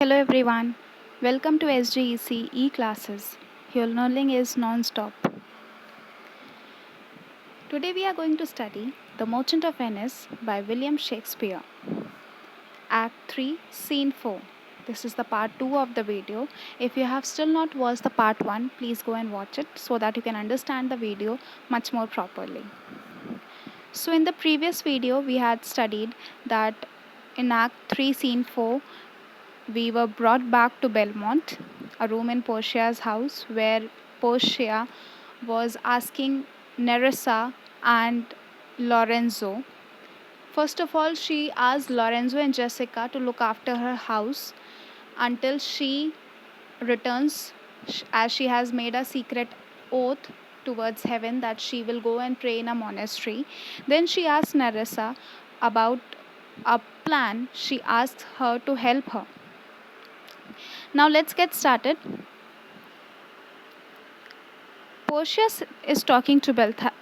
Hello everyone, welcome to SGEC e-classes. Your learning is non-stop. Today we are going to study The Merchant of Venice by William Shakespeare. Act 3, Scene 4. This is the part 2 of the video. If you have still not watched the part 1, please go and watch it so that you can understand the video much more properly. So in the previous video we had studied that in Act 3, Scene 4, we were brought back to Belmont, a room in Portia's house where Portia was asking Nerissa and Lorenzo. First of all, she asked Lorenzo and Jessica to look after her house until she returns, as she has made a secret oath towards heaven that she will go and pray in a monastery. Then she asked Nerissa about a plan. She asked her to help her. Now let's get started. Portia is talking to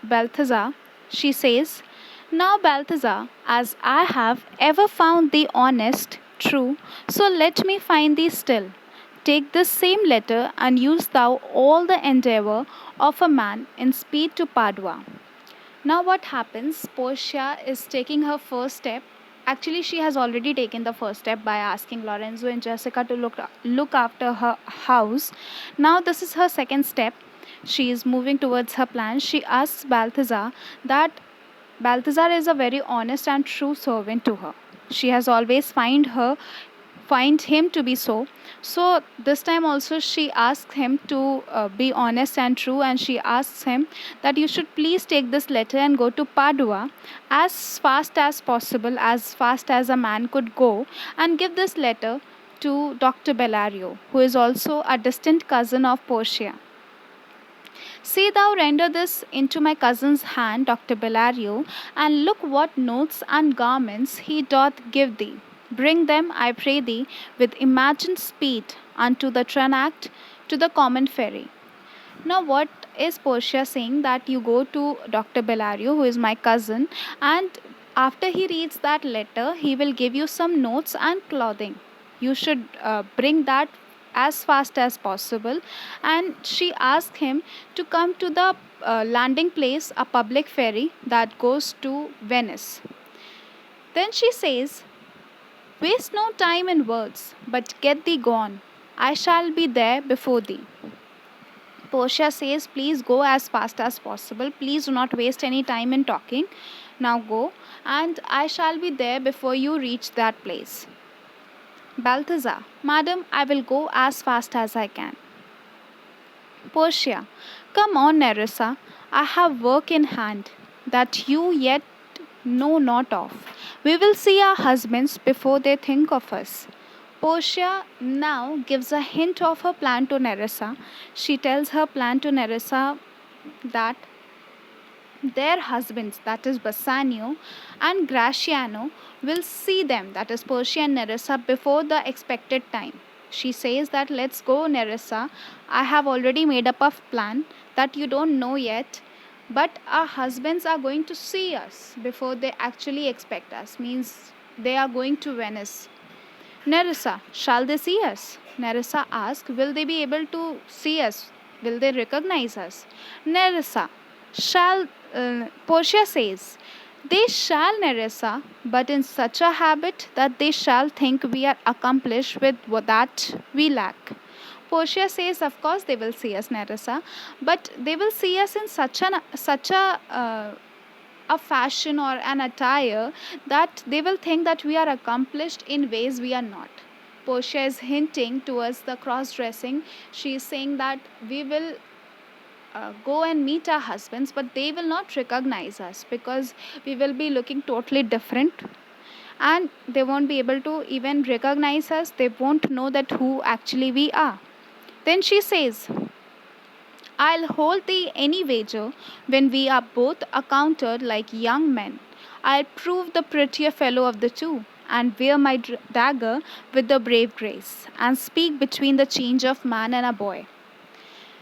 Balthazar. She says, "Now, Balthazar, as I have ever found thee honest, true, so let me find thee still. Take this same letter and use thou all the endeavour of a man in speed to Padua." Now, what happens? Portia is taking her first step. Actually, she has already taken the first step by asking Lorenzo and Jessica to look after her house. Now, this is her second step. She is moving towards her plan. She asks Balthazar that Balthazar is a very honest and true servant to her. She has always find him to be so. So this time also she asks him to be honest and true, and she asks him that you should please take this letter and go to Padua as fast as a man could go, and give this letter to Dr. Bellario, who is also a distant cousin of Portia. "See thou render this into my cousin's hand, Dr. Bellario, and look what notes and garments he doth give thee. Bring them, I pray thee, with imagined speed unto the Trenact, to the common ferry." Now, what is Portia saying? That you go to Dr. Bellario, who is my cousin, and after he reads that letter, he will give you some notes and clothing. You should bring that as fast as possible. And she asked him to come to the landing place, a public ferry that goes to Venice. Then she says, "Waste no time in words, but get thee gone. I shall be there before thee." Portia says, "Please go as fast as possible. Please do not waste any time in talking. Now go, and I shall be there before you reach that place." Balthazar, "Madam, I will go as fast as I can." Portia, "Come on, Nerissa. I have work in hand that you yet know not of. We will see our husbands before they think of us." Portia now gives a hint of her plan to Nerissa. She tells her plan to Nerissa that their husbands, that is Bassanio and Gratiano, will see them, that is Portia and Nerissa, before the expected time. She says that, "Let's go, Nerissa. I have already made up a plan that you don't know yet, but our husbands are going to see us before they actually expect us." Means they are going to Venice. "Nerissa, shall they see us?" Nerissa asks, "Will they be able to see us? Will they recognize us?" Nerissa, Portia says, "They shall, Nerissa, but in such a habit that they shall think we are accomplished with that we lack." Portia says, "Of course they will see us, Nerissa, but they will see us in such a fashion or an attire that they will think that we are accomplished in ways we are not." Portia is hinting towards the cross dressing. She is saying that we will go and meet our husbands, but they will not recognize us because we will be looking totally different, and they won't be able to even recognize us. They won't know that who actually we are. Then she says, "I'll hold thee any wager when we are both accounted like young men. I'll prove the prettier fellow of the two, and wear my dagger with the brave grace, and speak between the change of man and a boy."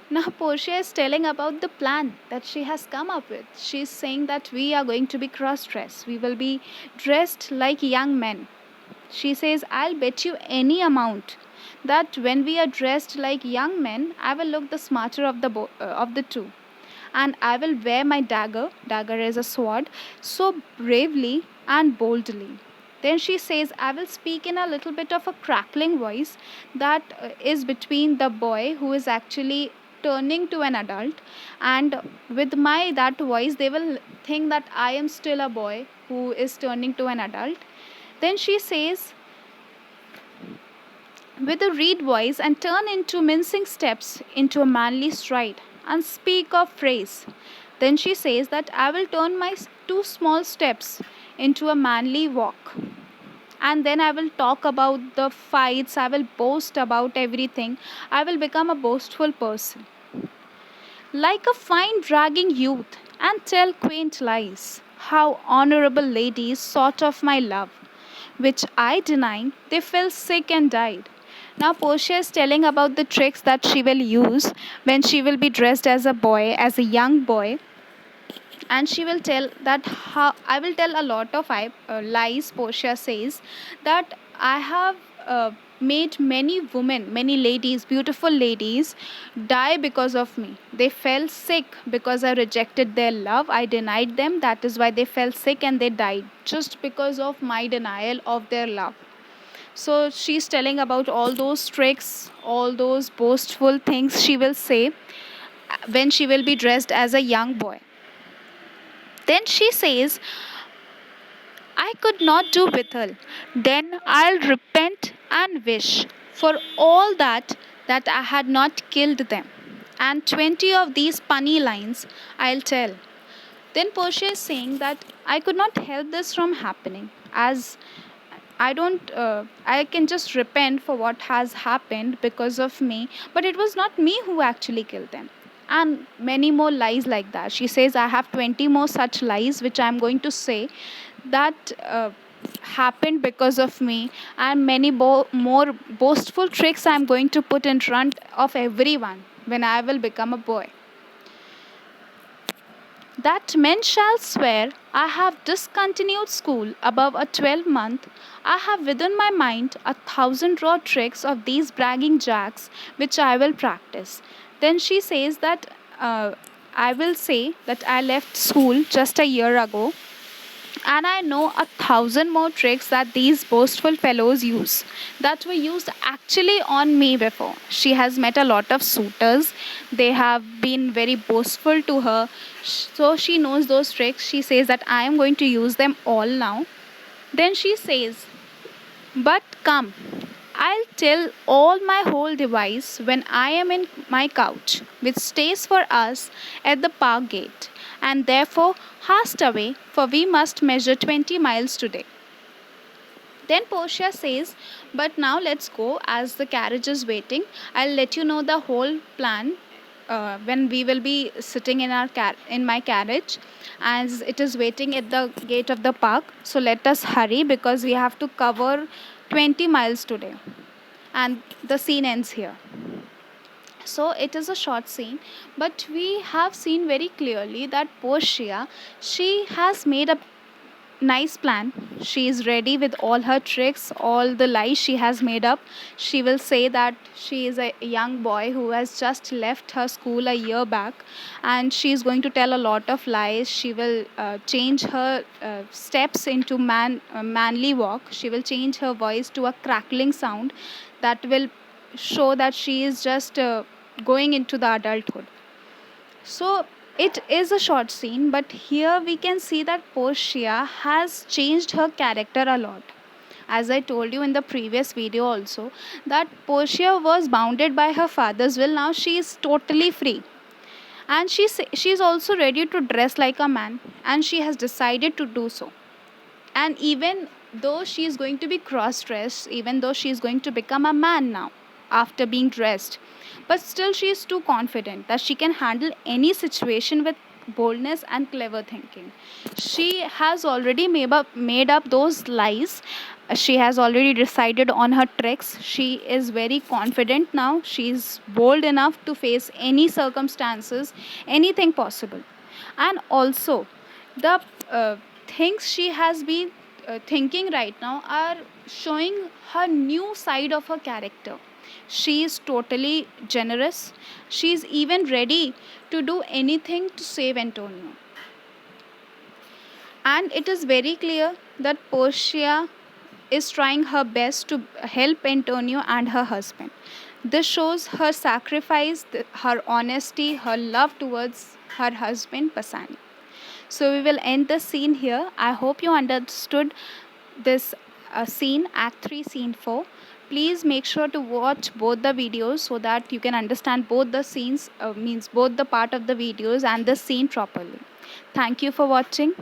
Now, Portia is telling about the plan that she has come up with. She is saying that we are going to be cross dressed. We will be dressed like young men. She says, "I'll bet you any amount that when we are dressed like young men, I will look the smarter of the two, and I will wear my dagger is a sword, so bravely and boldly. Then she says, I will speak in a little bit of a crackling voice that is between the boy who is actually turning to an adult, and with my that voice, they will think that I am still a boy who is turning to an adult. Then she says, with a reed voice, and turn into mincing steps into a manly stride, and speak of phrase. Then she says that I will turn my two small steps into a manly walk. And then I will talk about the fights, I will boast about everything. I will become a boastful person, like a fine dragging youth, and tell quaint lies. How honorable ladies sought of my love, which I denying, they fell sick and died. Now Portia is telling about the tricks that she will use when she will be dressed as a boy, as a young boy, and she will tell that how I will tell a lot of lies. Portia says that I have made many women, many ladies, beautiful ladies, die because of me. They fell sick because I rejected their love, I denied them, that is why they fell sick and they died, just because of my denial of their love. So she's telling about all those tricks, all those boastful things she will say when she will be dressed as a young boy. Then she says, I could not do withal. Then I'll repent and wish for all that I had not killed them. And 20 of these punny lines I'll tell. Then Portia is saying that I could not help this from happening, as I can just repent for what has happened because of me, but it was not me who actually killed them. And many more lies like that. She says, I have 20 more such lies which I am going to say that happened because of me, and many more boastful tricks I am going to put in front of everyone when I will become a boy. That men shall swear I have discontinued school above a 12-month. I have within my mind 1,000 raw tricks of these bragging jacks which I will practice. Then she says that I will say that I left school just a year ago, and I know 1,000 more tricks that these boastful fellows use that were used actually on me before. She has met a lot of suitors. They have been very boastful to her. So she knows those tricks. She says that I am going to use them all now. Then she says, but come, I'll tell all my whole device when I am in my couch, which stays for us at the park gate, and therefore hast away, for we must measure 20 miles today. Then Portia says, but now let's go, as the carriage is waiting. I'll let you know the whole plan when we will be sitting in in my carriage, as it is waiting at the gate of the park. So let us hurry because we have to cover 20 miles today. And the scene ends here. So it is a short scene, but we have seen very clearly that Portia, she has made a nice plan. She is ready with all her tricks, all the lies she has made up. She will say that she is a young boy who has just left her school a year back, and she is going to tell a lot of lies. She will change her steps into manly walk. She will change her voice to a crackling sound that will show that she is just going into the adulthood. So it is a short scene, but here we can see that Portia has changed her character a lot. As I told you in the previous video also, that Portia was bounded by her father's will. Now she is totally free. And she is also ready to dress like a man, and she has decided to do so. And even though she is going to be cross dressed, even though she is going to become a man now after being dressed, but still she is too confident that she can handle any situation with boldness and clever thinking. She has already made up those lies. She has already decided on her tricks. She is very confident now. She is bold enough to face any circumstances, anything possible. And also, the things she has been thinking right now are showing her new side of her character. She is totally generous. She is even ready to do anything to save Antonio. And it is very clear that Portia is trying her best to help Antonio and her husband. This shows her sacrifice, her honesty, her love towards her husband Bassanio. So we will end the scene here. I hope you understood this scene, Act 3, Scene 4. Please make sure to watch both the videos so that you can understand both the scenes, means both the part of the videos and the scene properly. Thank you for watching.